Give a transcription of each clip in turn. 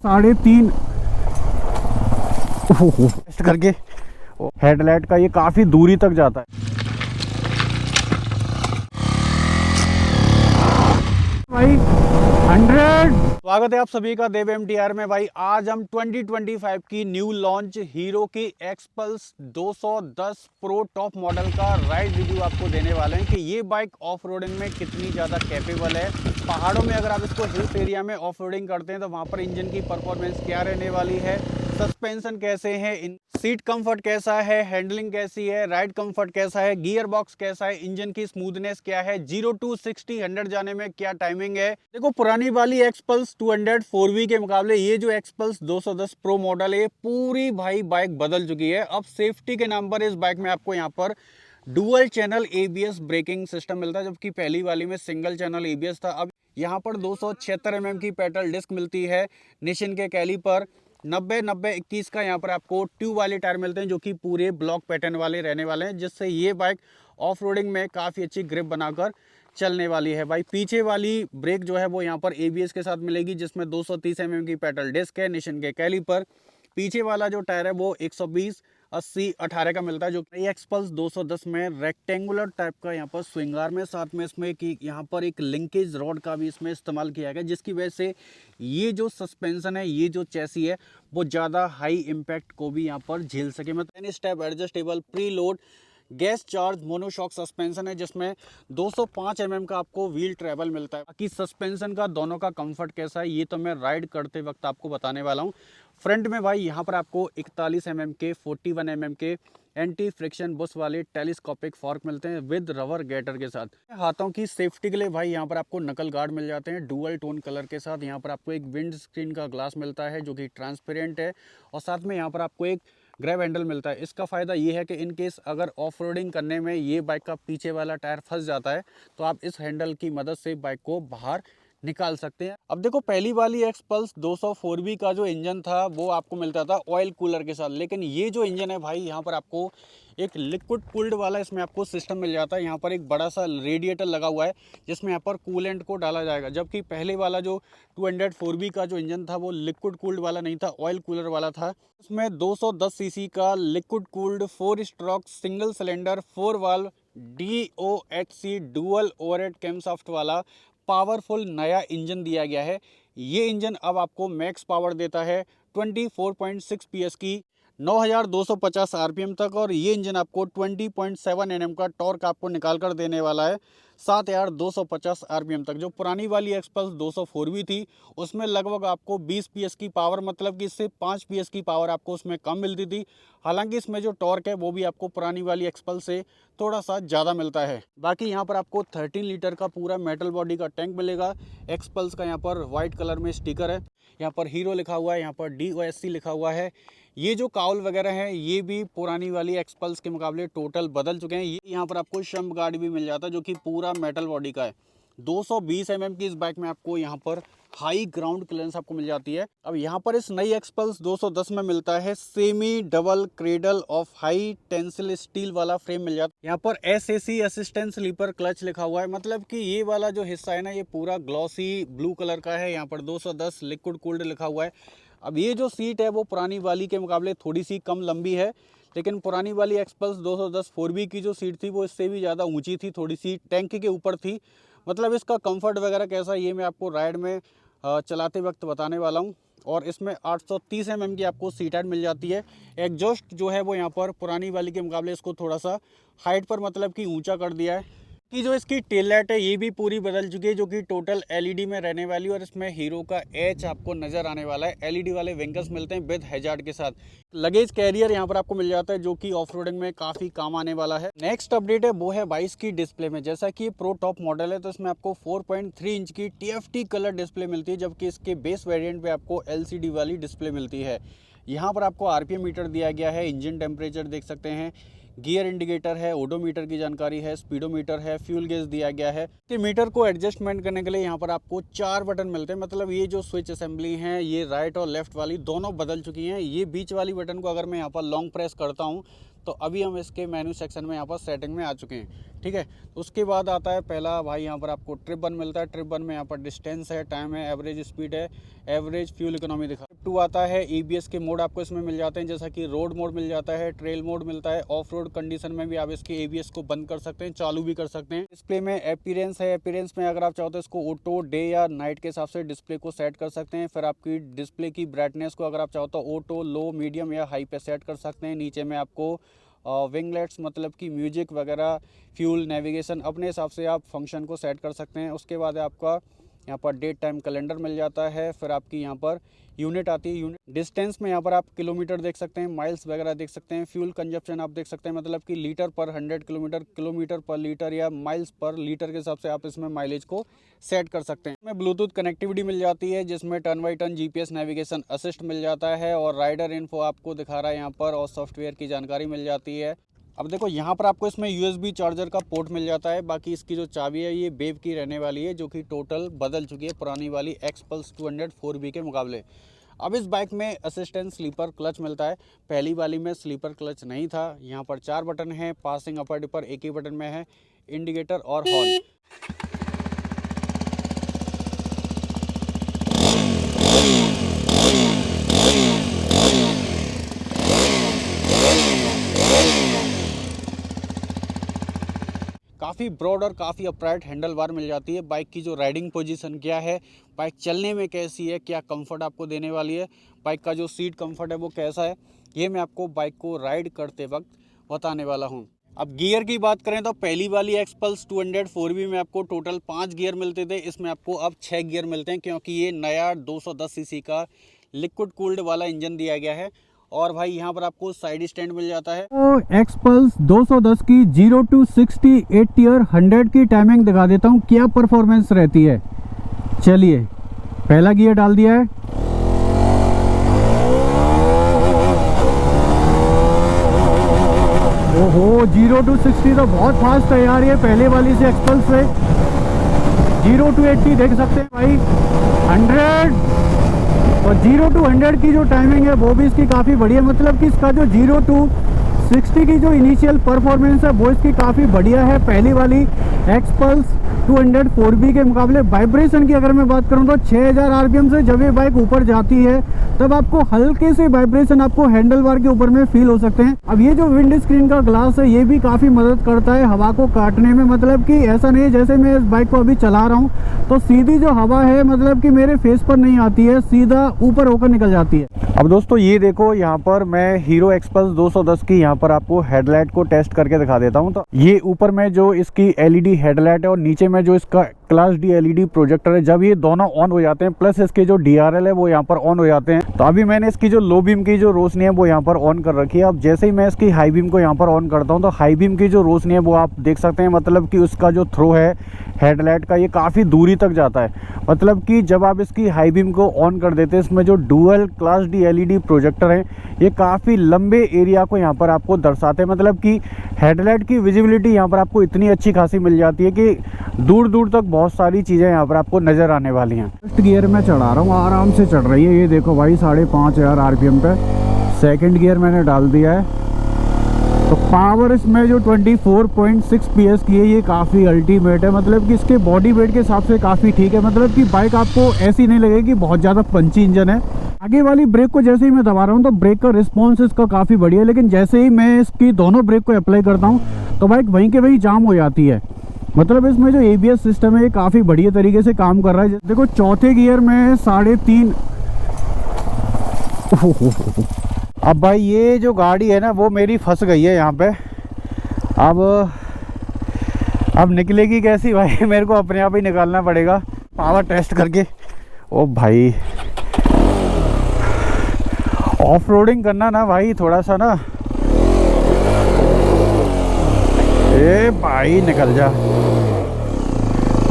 3.5 करके हेडलाइट का ये काफी दूरी तक जाता है भाई। 100। स्वागत है आप सभी का देव MTR में। भाई आज हम 2025 की न्यू लॉन्च हीरो की एक्सपल्स 210 प्रो टॉप मॉडल का राइड रिव्यू आपको देने वाले हैं कि ये बाइक ऑफ रोडिंग में कितनी ज़्यादा कैपेबल है। पहाड़ों में अगर आप इसको हिल्स एरिया में ऑफ रोडिंग करते हैं तो वहाँ पर इंजन की परफॉर्मेंस क्या रहने वाली है, सस्पेंशन कैसे है, सीट कंफर्ट कैसा है, हैंडलिंग कैसी है, राइड कंफर्ट कैसा है, गियर बॉक्स कैसा है, इंजन की स्मूथनेस क्या है, 0 to 60 100 जाने में क्या टाइमिंग है। देखो पुरानी वाली एक्सपल्स 200 4V के मुकाबले ये जो एक्सपल्स 210 प्रो मॉडल है पूरी भाई बाइक बदल चुकी है। अब सेफ्टी के नाम पर इस बाइक में आपको यहाँ पर dual channel ABS braking system मिलता है, जबकि पहली वाली में सिंगल चैनल ABS था। अब यहाँ पर 276 mm की पेडल डिस्क मिलती है। निशिन के कैलिपर 90-90-21 का यहाँ पर आपको ट्यूब वाले टायर मिलते हैं जो कि पूरे ब्लॉक पैटर्न वाले रहने वाले हैं, जिससे ये बाइक ऑफ रोडिंग में काफ़ी अच्छी ग्रिप बनाकर चलने वाली है। भाई पीछे वाली ब्रेक जो है वो यहाँ पर ABS के साथ मिलेगी, जिसमें 230 mm की पेडल डिस्क है। निशिन के कैलिपर पीछे वाला जो टायर है वो 120/80/18 का मिलता है, जो एक्सपल्स 210 में रेक्टेंगुलर टाइप का यहाँ पर स्विंगार में, साथ में इसमें कि यहाँ पर एक लिंकेज रॉड का भी इसमें इस्तेमाल किया गया, जिसकी वजह से ये जो सस्पेंशन है, ये जो चैसी है वो ज़्यादा हाई इम्पैक्ट को भी यहाँ पर झेल सके। मतलब 10 step adjustable pre load gas charge monoshock suspension है, जिसमें 205 mm का आपको व्हील ट्रेवल मिलता है। बाकी सस्पेंशन का दोनों का कंफर्ट कैसा है ये तो मैं राइड करते वक्त आपको बताने वाला हूँ। फ्रंट में भाई यहाँ पर आपको 41 mm के 41 mm के एंटी फ्रिक्शन बुश वाले टेलीस्कोपिक फॉर्क मिलते हैं विद रबर गेटर के साथ। हाथों की सेफ्टी के लिए भाई यहाँ पर आपको नकल गार्ड मिल जाते हैं डुअल टोन कलर के साथ। यहाँ पर आपको एक विंड स्क्रीन का ग्लास मिलता है जो कि ट्रांसपेरेंट है, और साथ में यहाँ पर आपको एक ग्रैब हैंडल मिलता है। इसका फ़ायदा ये है कि इन केस अगर ऑफ रोडिंग करने में ये बाइक का पीछे वाला टायर फंस जाता है तो आप इस हैंडल की मदद से बाइक को बाहर निकाल सकते हैं। अब देखो पहली वाली एक्सपल्स 200 4V का जो इंजन था वो आपको मिलता था ऑयल कूलर के साथ, लेकिन ये जो इंजन है भाई यहाँ पर आपको एक लिक्विड कूल्ड वाला इसमें आपको सिस्टम मिल जाता है। यहाँ पर एक बड़ा सा रेडिएटर लगा हुआ है जिसमें यहाँ पर कूलेंट को डाला जाएगा, जबकि पहले वाला जो 200 4V का जो इंजन था वो लिक्विड कूल्ड वाला नहीं था, ऑयल कूलर वाला था। उसमें 210 cc का liquid cooled 4 stroke single cylinder 4 valve DOHC dual overhead camshaft वाला पावरफुल नया इंजन दिया गया है। ये इंजन अब आपको मैक्स पावर देता है 24.6 PS की 9250 RPM तक, और ये इंजन आपको 20.7 Nm का टॉर्क आपको निकाल कर देने वाला है 7250 RPM तक। जो पुरानी वाली एक्सपल्स 200 4V थी उसमें लगभग आपको 20 PS की पावर, मतलब कि इससे 5 PS की पावर आपको उसमें कम मिलती थी। हालांकि इसमें जो टॉर्क है वो भी आपको पुरानी वाली एक्सपल्स से थोड़ा सा ज़्यादा मिलता है। बाकी यहाँ पर आपको 13 लीटर का पूरा मेटल बॉडी का टैंक मिलेगा। एक्सपल्स का यहाँ पर वाइट कलर में स्टिकर है, यहाँ पर हीरो लिखा हुआ है, यहाँ पर DOSC लिखा हुआ है। ये जो काउल वगैरह हैं ये भी पुरानी वाली एक्सपल्स के मुकाबले टोटल बदल चुके हैं। ये यहाँ पर आपको शम्प गार्ड भी मिल जाता है जो कि पूरा मेटल बॉडी का है। 220 mm की इस बाइक में आपको यहाँ पर हाई ग्राउंड क्लियरेंस आपको मिल जाती है। अब यहाँ पर इस नई एक्सपल्स 210 में मिलता है semi double cradle of high tensile steel वाला फ्रेम मिल जाता है। यहाँ पर SAC असिस्टेंट स्लीपर क्लच लिखा हुआ है, मतलब कि ये वाला जो हिस्सा है ना ये पूरा ग्लॉसी ब्लू कलर का है। यहाँ पर 210 लिक्विड कूल्ड लिखा हुआ है। अब ये जो सीट है वो पुरानी वाली के मुकाबले थोड़ी सी कम लंबी है, लेकिन पुरानी वाली एक्सपल्स 210 4V की जो सीट थी वो इससे भी ज़्यादा ऊंची थी, थोड़ी सी टैंक के ऊपर थी। मतलब इसका कंफर्ट वगैरह कैसा ये मैं आपको राइड में चलाते वक्त बताने वाला हूँ। और इसमें 830 mm की आपको सीट हाइट मिल जाती है। एग्जॉस्ट जो है वो यहाँ पर पुरानी वाली के मुकाबले इसको थोड़ा सा हाइट पर मतलब कि ऊंचा कर दिया है। कि जो इसकी टेल लाइट है ये भी पूरी बदल चुकी है, जो कि टोटल LED में रहने वाली है, और इसमें हीरो का H आपको नज़र आने वाला है। LED वाले विंकर्स मिलते हैं विद हैजार्ड के साथ। लगेज कैरियर यहाँ पर आपको मिल जाता है जो कि ऑफ रोडिंग में काफ़ी काम आने वाला है। नेक्स्ट अपडेट है वो है 22 की डिस्प्ले में। जैसा कि प्रो टॉप मॉडल है तो इसमें आपको 4.3 इंच की TFT कलर डिस्प्ले मिलती है, जबकि इसके बेस वेरियंट पे आपको LCD वाली डिस्प्ले मिलती है। यहाँ पर आपको RPM मीटर दिया गया है, इंजन टेम्परेचर देख सकते हैं, गियर इंडिकेटर है, ओडोमीटर की जानकारी है, स्पीडोमीटर है, फ्यूल गेज दिया गया है। कि मीटर को एडजस्टमेंट करने के लिए यहाँ पर आपको 4 बटन मिलते हैं, मतलब ये जो स्विच असेंबली है ये राइट और लेफ्ट वाली दोनों बदल चुकी हैं। ये बीच वाली बटन को अगर मैं यहाँ पर लॉन्ग प्रेस करता हूँ तो अभी हम इसके मेन्यू सेक्शन में यहाँ पर सेटिंग में आ चुके हैं। ठीक है। उसके बाद आता है पहला भाई, यहाँ पर आपको ट्रिप 1 मिलता है। ट्रिप 1 में यहाँ पर डिस्टेंस है, टाइम है, एवरेज स्पीड है, एवरेज फ्यूल इकोनॉमी दिखा। ट्रिप 2 आता है, EBS के मोड आपको इसमें मिल जाते हैं, जैसा कि रोड मोड मिल जाता है, ट्रेल मोड मिलता है। ऑफ रोड कंडीशन में भी आप इसके ABS को बंद कर सकते हैं, चालू भी कर सकते हैं। डिस्प्ले में अपीयरेंस है, अपीयरेंस में अगर आप चाहो तो इसको ऑटो, डे या नाइट के हिसाब से डिस्प्ले को सेट कर सकते हैं। फिर आपकी डिस्प्ले की ब्राइटनेस को अगर आप चाहो तो ऑटो, लो, मीडियम या हाई पे सेट कर सकते हैं। नीचे में आपको विंगलेट्स मतलब कि म्यूजिक वगैरह, फ्यूल, नेविगेशन अपने हिसाब से आप फंक्शन को सेट कर सकते हैं। उसके बाद आपका यहाँ पर डेट टाइम कैलेंडर मिल जाता है। फिर आपकी यहाँ पर यूनिट आती है, यूनिट डिस्टेंस में यहाँ पर आप किलोमीटर देख सकते हैं, माइल्स वगैरह देख सकते हैं। फ्यूल कंजप्शन आप देख सकते हैं, मतलब कि लीटर पर 100 किलोमीटर, किलोमीटर पर लीटर या माइल्स पर लीटर के हिसाब से आप इसमें माइलेज को सेट कर सकते हैं। इसमें ब्लूटूथ कनेक्टिविटी मिल जाती है, जिसमें turn by turn GPS navigation assist मिल जाता है और राइडर इन्फो आपको दिखा रहा है यहाँ पर, और सॉफ्टवेयर की जानकारी मिल जाती है। अब देखो यहाँ पर आपको इसमें USB चार्जर का पोर्ट मिल जाता है। बाकी इसकी जो चाबी है ये बेव की रहने वाली है, जो कि टोटल बदल चुकी है पुरानी वाली एक्सपल्स 200 4B के मुकाबले। अब इस बाइक में असिस्टेंट स्लीपर क्लच मिलता है, पहली वाली में स्लीपर क्लच नहीं था। यहाँ पर 4 बटन हैं, पासिंग, अपर, डिपर एक ही बटन में है, इंडिकेटर और हॉर्न। काफ़ी ब्रॉड और काफ़ी अपराइट हैंडल बार मिल जाती है। बाइक की जो राइडिंग पोजीशन क्या है, बाइक चलने में कैसी है, क्या कंफर्ट आपको देने वाली है, बाइक का जो सीट कंफर्ट है वो कैसा है, ये मैं आपको बाइक को राइड करते वक्त बताने वाला हूँ। अब गियर की बात करें तो पहली वाली एक्सपल्स 200 4B में आपको टोटल 5 गियर मिलते थे, इसमें आपको अब 6 गियर मिलते हैं, क्योंकि ये नया 210 सीसी का लिक्विड कूल्ड वाला इंजन दिया गया है। और भाई यहाँ पर आपको साइड स्टैंड मिल जाता है। तो एक्सपल्स 210 की 0 to 60 8 ईयर 100 की टाइमिंग दिखा देता हूँ, क्या परफॉर्मेंस रहती है। चलिए, पहला गियर डाल दिया है, ओहो 0 to 60 तो बहुत फास्ट है यार, ये पहले वाली से एक्सपल्स से। 0 to 80 देख सकते हैं भाई, 100 और 0 to 100 की जो टाइमिंग है वो भी इसकी काफ़ी बढ़िया, मतलब कि इसका जो 0 to 60 की जो इनिशियल परफॉर्मेंस है वो इसकी काफ़ी बढ़िया है पहली वाली एक्सपल्स 200 4B के मुकाबले। वाइब्रेशन की अगर मैं बात करूं तो 6000 RPM से जब ये बाइक ऊपर जाती है तब आपको हल्के से वाइब्रेशन आपको हैंडल बार के ऊपर में फील हो सकते हैं। अब ये जो विंड स्क्रीन का ग्लास है ये भी काफ़ी मदद करता है हवा को काटने में, मतलब कि ऐसा नहीं है जैसे मैं इस बाइक को अभी चला रहा हूँ तो सीधी जो हवा है मतलब कि मेरे फेस पर नहीं आती है, सीधा ऊपर होकर निकल जाती है। अब दोस्तों ये देखो, यहाँ पर मैं हीरो एक्सपल्स 210 की यहाँ पर आपको हेडलाइट को टेस्ट करके दिखा देता हूँ। तो ये ऊपर में जो इसकी LED हेडलाइट है और नीचे में जो इसका क्लास D LED प्रोजेक्टर है, जब ये दोनों ऑन हो जाते हैं प्लस इसके जो DRL है वो यहाँ पर ऑन हो जाते हैं। तो अभी मैंने इसकी जो लो बीम की जो रोशनी है वो यहाँ पर ऑन कर रखी है। अब जैसे ही मैं इसकी हाई बीम को यहाँ पर ऑन करता हूँ तो हाई बीम की जो रोशनी है वो आप देख सकते हैं, मतलब कि उसका जो थ्रो है हेडलाइट का ये काफ़ी दूरी तक जाता है। मतलब कि जब आप इसकी हाई बीम को ऑन कर देते हैं, इसमें जो dual class D LED projector है ये काफ़ी लंबे एरिया को यहाँ पर आपको दर्शाते हैं, मतलब कि हेडलाइट की विजिबिलिटी यहाँ पर आपको इतनी अच्छी खासी मिल जाती है कि दूर दूर तक बहुत सारी चीज़ें यहाँ पर आपको नज़र आने वाली हैं। फर्स्ट गियर में चढ़ा रहा हूँ, आराम से चढ़ रही है, ये देखो भाई 5500 RPM पे। सेकंड गियर मैंने डाल दिया है, तो पावर इसमें जो 24.6 PS की है ये काफ़ी अल्टीमेट है, मतलब कि इसके बॉडी वेट के हिसाब से काफ़ी ठीक है। मतलब कि बाइक आपको ऐसी नहीं लगेगी बहुत ज़्यादा पंची इंजन है। आगे वाली ब्रेक को जैसे ही मैं दबा रहा हूँ तो ब्रेक का रिस्पॉन्स इसका काफ़ी बढ़िया है, लेकिन जैसे ही मैं इसकी दोनों ब्रेक को अप्लाई करता हूँ तो बाइक वहीं के वहीं जाम हो जाती है। मतलब इसमें जो ABS सिस्टम है ये काफ़ी बढ़िया तरीके से काम कर रहा है। देखो चौथे गियर में 3.5। अब भाई ये जो गाड़ी है ना वो मेरी फंस गई है यहाँ पे। अब निकलेगी कैसी भाई, मेरे को अपने आप ही निकालना पड़ेगा पावर टेस्ट करके। ओ भाई ऑफ रोडिंग करना ना भाई थोड़ा सा ना, ए भाई निकल जा,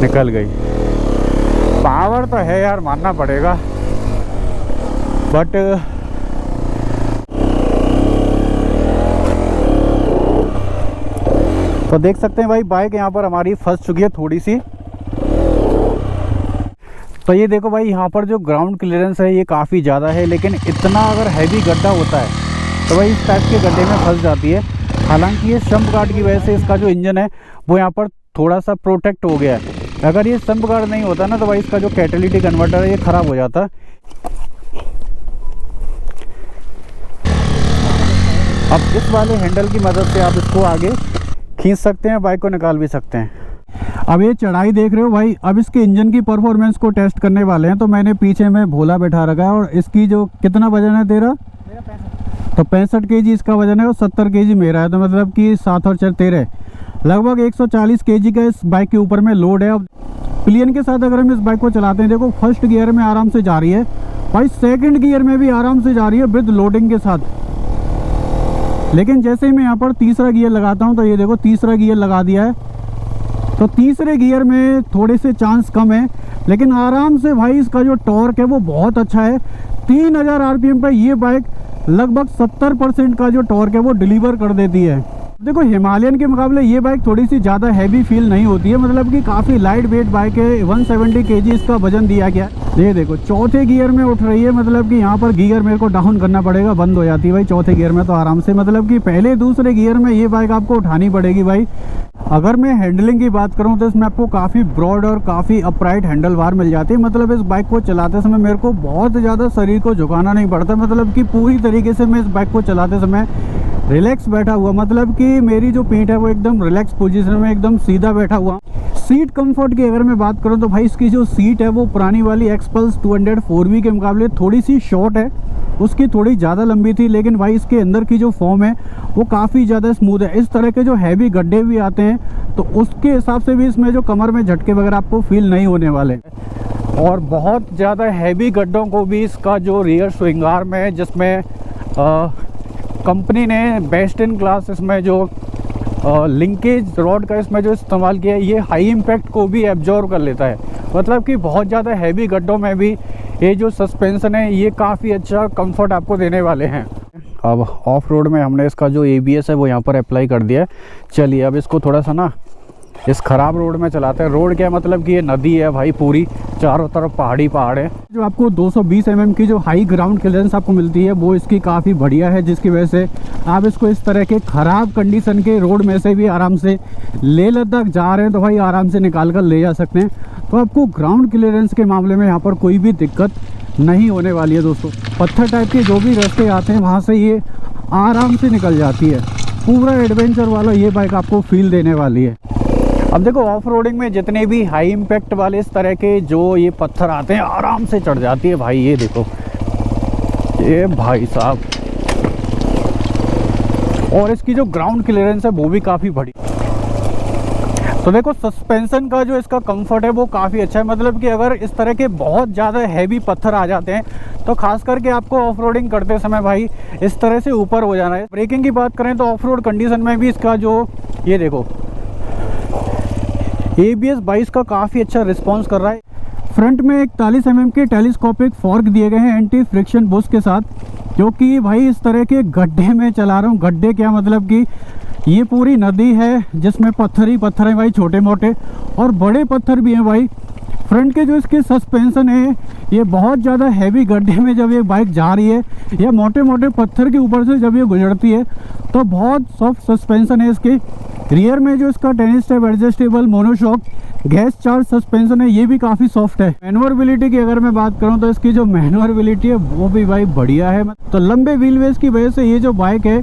निकल गई। पावर तो है यार, मानना पड़ेगा, बट तो देख सकते हैं भाई बाइक यहाँ पर हमारी फंस चुकी है थोड़ी सी। तो ये देखो भाई यहाँ पर जो ग्राउंड क्लियरेंस है ये काफ़ी ज़्यादा है, लेकिन इतना अगर हैवी गड्ढा होता है तो भाई इस टाइप के गड्ढे में फंस जाती है। हालांकि ये सम्प गार्ड की वजह से इसका जो इंजन है वो यहाँ पर थोड़ा सा प्रोटेक्ट हो गया है। अगर ये सम्प गार्ड नहीं होता ना तो भाई इसका जो कैटेलिटिक कन्वर्टर है ये ख़राब हो जाता। अब इस वाले हैंडल की मदद से आप इसको आगे खींच सकते हैं, बाइक को निकाल भी सकते हैं। अब ये चढ़ाई देख रहे हो भाई, अब इसके इंजन की परफॉर्मेंस को टेस्ट करने वाले हैं। तो मैंने पीछे में भोला बैठा रखा है और इसकी जो कितना वजन है तेरा? तो 65 kg इसका वजन है और 70 kg मेरा है। तो मतलब कि 7 और 4 13, लगभग 140 kg का इस बाइक के ऊपर में लोड है। अब पिलियन के साथ अगर हम इस बाइक को चलाते हैं, देखो फर्स्ट गियर में आराम से जा रही है भाई, सेकंड गियर में भी आराम से जा रही है विद लोडिंग के साथ। लेकिन जैसे ही मैं यहाँ पर तीसरा गियर लगाता हूँ तो ये देखो तीसरा गियर लगा दिया है, तो तीसरे गियर में थोड़े से चांस कम है, लेकिन आराम से भाई इसका जो टॉर्क है वो बहुत अच्छा है। 3000 RPM पर ये बाइक लगभग 70% का जो टॉर्क है वो डिलीवर कर देती है। देखो हिमालयन के मुकाबले ये बाइक थोड़ी सी ज़्यादा हैवी फील नहीं होती है, मतलब कि काफ़ी लाइट वेट बाइक है। 170 kg इसका वजन दिया गया। ये देखो चौथे गियर में उठ रही है, मतलब कि यहाँ पर गियर मेरे को डाउन करना पड़ेगा, बंद हो जाती है भाई चौथे गियर में। तो आराम से मतलब कि पहले दूसरे गियर में ये बाइक आपको उठानी पड़ेगी भाई। अगर मैं हैंडलिंग की बात करूं तो इसमें आपको काफ़ी ब्रॉड और काफ़ी अपराइट हैंडल बार मिल जाती है। मतलब इस बाइक को चलाते समय मेरे को बहुत ज़्यादा शरीर को झुकाना नहीं पड़ता, मतलब कि पूरी तरीके से मैं इस बाइक को चलाते समय रिलैक्स बैठा हुआ, मतलब कि मेरी जो पीठ है वो एकदम रिलैक्स पोजीशन में एकदम सीधा बैठा हुआ। सीट कंफर्ट की अगर मैं बात करूं तो भाई इसकी जो सीट है वो पुरानी वाली एक्सपल्स 200 4V के मुकाबले थोड़ी सी शॉर्ट है, उसकी थोड़ी ज़्यादा लंबी थी। लेकिन भाई इसके अंदर की जो फॉर्म है वो काफ़ी ज़्यादा स्मूथ है। इस तरह के जो हैवी गड्ढे भी आते हैं तो उसके हिसाब से भी इसमें जो कमर में झटके वगैरह आपको फील नहीं होने वाले। और बहुत ज़्यादा हैवी गड्ढों को भी इसका जो रियर स्विंग आर्म है, जिसमें कंपनी ने बेस्ट इन क्लास इसमें जो लिंकेज रॉड का इसमें जो इस्तेमाल किया है, ये हाई इम्पैक्ट को भी एब्जॉर्व कर लेता है। मतलब कि बहुत ज़्यादा हैवी गड्ढों में भी ये जो सस्पेंशन है ये काफ़ी अच्छा कंफर्ट आपको देने वाले हैं। अब ऑफ रोड में हमने इसका जो ABS है वो यहाँ पर अप्लाई कर दिया है। चलिए अब इसको थोड़ा सा ना इस ख़राब रोड में चलाते हैं। रोड क्या मतलब कि ये नदी है भाई, पूरी चारों तरफ पहाड़ी पहाड़ है। जो आपको 220 mm की जो हाई ग्राउंड क्लियरेंस आपको मिलती है वो इसकी काफ़ी बढ़िया है, जिसकी वजह से आप इसको इस तरह के ख़राब कंडीशन के रोड में से भी आराम से लेह लद्दाख जा रहे हैं तो भाई आराम से निकाल कर ले जा सकते हैं। तो आपको ग्राउंड क्लियरेंस के मामले में यहाँ पर कोई भी दिक्कत नहीं होने वाली है दोस्तों। पत्थर टाइप के जो भी रास्ते आते हैं वहाँ से ये आराम से निकल जाती है। पूरा एडवेंचर वाला ये बाइक आपको फील देने वाली है। अब देखो ऑफ रोडिंग में जितने भी हाई इम्पैक्ट वाले इस तरह के जो ये पत्थर आते हैं आराम से चढ़ जाती है भाई। ये देखो ये भाई साहब, और इसकी जो ग्राउंड क्लियरेंस है वो भी काफ़ी बड़ी। तो देखो सस्पेंशन का जो इसका कंफर्ट है वो काफ़ी अच्छा है। मतलब कि अगर इस तरह के बहुत ज़्यादा हैवी पत्थर आ जाते हैं तो खास करके आपको ऑफ रोडिंग करते समय भाई इस तरह से ऊपर हो जाना है। ब्रेकिंग की बात करें तो ऑफ रोड कंडीशन में भी इसका जो ये देखो ABS 22 का काफ़ी अच्छा रिस्पॉन्स कर रहा है। फ्रंट में 41 mm के टेलीस्कोपिक फॉर्क दिए गए हैं एंटी फ्रिक्शन बुश के साथ, जो कि भाई इस तरह के गड्ढे में चला रहा हूँ। गड्ढे क्या मतलब कि ये पूरी नदी है जिसमें पत्थर ही पत्थर हैं भाई, छोटे मोटे और बड़े पत्थर भी हैं भाई। फ्रंट के जो इसके सस्पेंशन है ये बहुत ज़्यादा हैवी गड्ढे में जब ये बाइक जा रही है या मोटे मोटे पत्थर के ऊपर से जब ये गुजरती है तो बहुत सॉफ्ट सस्पेंशन है इसके। रियर में जो इसका 10 step adjustable monoshock gas charge suspension है ये भी काफ़ी सॉफ्ट है। मैनुअरबिलिटी की अगर मैं बात करूं तो इसकी जो मैनुअरबिलिटी है वो भी भाई बढ़िया है। तो लंबे व्हील बेस की वजह से ये जो बाइक है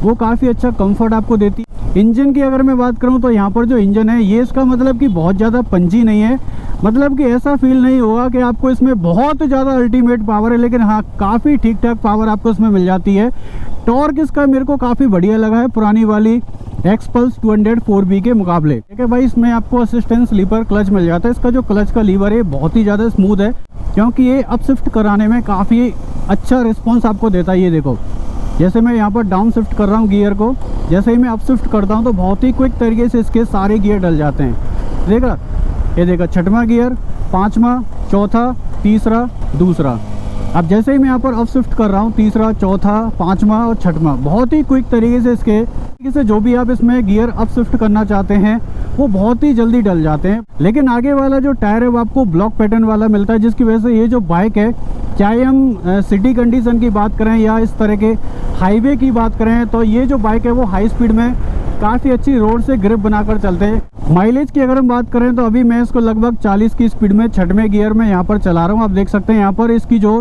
वो काफ़ी अच्छा कंफर्ट आपको देती है। इंजन की अगर मैं बात करूं तो यहाँ पर जो इंजन है ये इसका मतलब कि बहुत ज़्यादा पंची नहीं है, मतलब कि ऐसा फील नहीं होगा कि आपको इसमें बहुत ज़्यादा अल्टीमेट पावर है, लेकिन हाँ काफ़ी ठीक ठाक पावर आपको इसमें मिल जाती है। टॉर्क इसका मेरे को काफ़ी बढ़िया लगा है पुरानी वाली एक्सपल्स 200 4V के मुकाबले। ठीक है भाई, इसमें आपको असिस्टेंस लीवर क्लच मिल जाता है। इसका जो क्लच का लीवर है बहुत ही ज़्यादा स्मूथ है, क्योंकि ये अप शिफ्ट कराने में काफ़ी अच्छा रिस्पॉन्स आपको देता है। ये देखो जैसे मैं यहाँ पर डाउन शिफ्ट कर रहा हूँ गियर को, जैसे ही मैं अप शिफ्ट करता हूँ तो बहुत ही क्विक तरीके से इसके सारे गियर डल जाते हैं। देखा ये देखा, छठवां गियर, पाँचवा, चौथा, तीसरा, दूसरा। अब जैसे ही मैं यहाँ पर अप शिफ्ट कर रहा हूँ तीसरा, चौथा, पाँचवा और छठवां, बहुत ही क्विक तरीके से इसके जो भी आप इसमें गियर अप शिफ्ट करना चाहते हैं वो बहुत ही जल्दी डल जाते हैं। लेकिन आगे वाला जो टायर है वो आपको ब्लॉक पैटर्न वाला मिलता है, जिसकी वजह से ये जो बाइक है, चाहे हम सिटी कंडीशन की बात करें या इस तरह के हाईवे की बात करें, तो ये जो बाइक है वो हाई स्पीड में काफ़ी अच्छी रोड से ग्रिप बनाकर चलते हैं। माइलेज की अगर हम बात करें तो अभी मैं इसको लगभग 40 की स्पीड में 6वें गियर में यहाँ पर चला रहा हूँ। आप देख सकते हैं यहाँ पर इसकी जो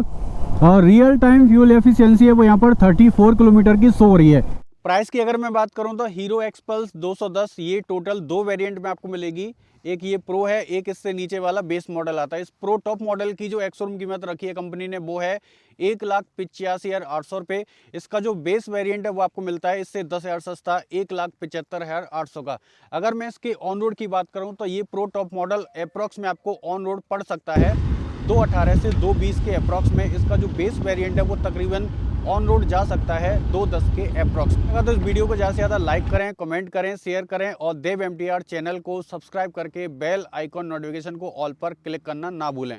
रियल टाइम फ्यूल एफिशिएंसी है वो यहाँ पर 34 किलोमीटर की सो रही है। प्राइस की अगर मैं बात करूं तो हीरो एक्सपल्स 210 ये टोटल 2 वेरिएंट में आपको मिलेगी। एक ये प्रो है, एक इससे नीचे वाला बेस मॉडल आता है। इस प्रो टॉप मॉडल की जो एक्स-शोरूम कीमत रखी है कंपनी ने वो है 1,85,800 रुपये। इसका जो बेस वेरिएंट है वो आपको मिलता है इससे 10,000 सस्ता 1,75,800 का। अगर मैं इसके ऑन रोड की बात करूँ तो ये प्रो टॉप मॉडल अप्रॉक्स में आपको ऑन रोड पड़ सकता है 218 से 220 के अप्रॉक्स में। इसका जो बेस वेरिएंट है वो तकरीबन ऑन रोड जा सकता है 210 के अप्रॉक्स। तो इस वीडियो को ज़्यादा से ज़्यादा लाइक करें, कमेंट करें, शेयर करें और देव MTR चैनल को सब्सक्राइब करके बेल आइकॉन नोटिफिकेशन को ऑल पर क्लिक करना ना भूलें।